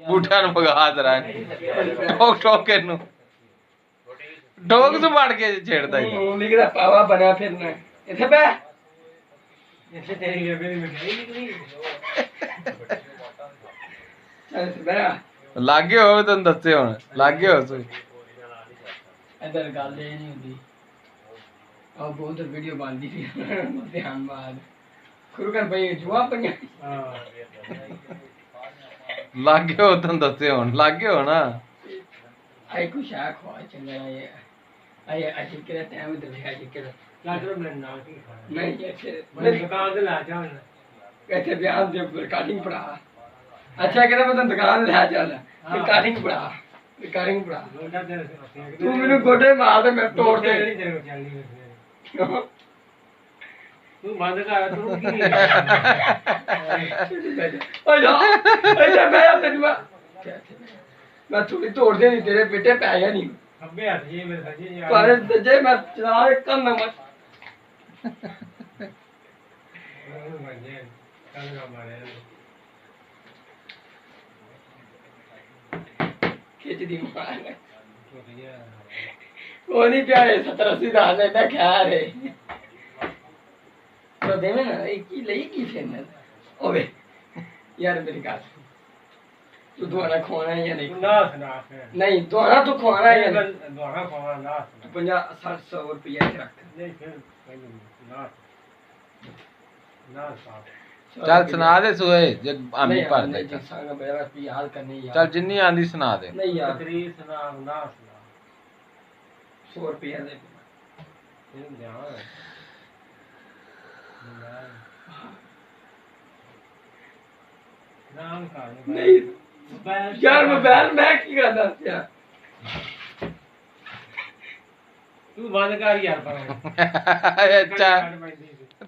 बूटा भगा जरा ठोक ठोक के ठोक से मार के छेड़ता ही लिखदा पावा बना फिरना इथे बे इथे तेरी बेबे दी मिठाई निकली चल बे लागे हो तन दस्से हुन लागे हो सो इधर गल ये नहीं हुंदी और बहुत वीडियो बनदी थी ध्यान बाद खुर कर भाई जुआ पंगा लागे हो तन दस्से हुन लागे हो ना आई कुछ आ खवा चंगा ये आई आज के टाइम इधर है आज के लाजो मैं ना नहीं ऐसे मैं दुकान से ला जाऊं कैसे बयान दे रिकॉर्डिंग पड़ा अच्छा कहता मैं दुकान ले चल रिकॉर्डिंग पड़ा तू मेनू गोडे मार दे मैं तोड़ दे तू बंद कर तू की ओए मैं तेरी मैं थोड़ी तोड़ देनी तेरे बेटे पे आया नहीं अबे हाथ ये मेरे सजे यार पर जे मैं चला करना मत खींच दी मार वो नहीं प्यारे 70-80 दाल है ना खैर है तो देवे ना एक ही लई की फेन ओए यार मेरी बात तू दोना खोना है या नहीं नहीं दोना तो खोना है या नहीं दोना खोना ना 50-60 रुपया रख नहीं फिर ना चल सुना दे सोए जब आमी भर दे नहीं संग मेरा याद करनी यार चल जिन्नी आंदी सुना दे नहीं यार तकरीर सुना ना सुना 100 रुपया दे नहीं यार मोबाइल मैं की करदा यार तू बंद कर यार पर अच्छा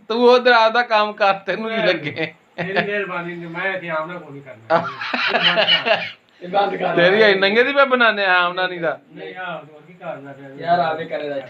तू उधर आदा काम कर तेनू ही लगे तेरी मेहरबानी मैं इथे आमना को नहीं करना ये बंद कर तेरी नंगे दी पे बनाने आमना नहीं दा नहीं यार और की करना यार आवे करे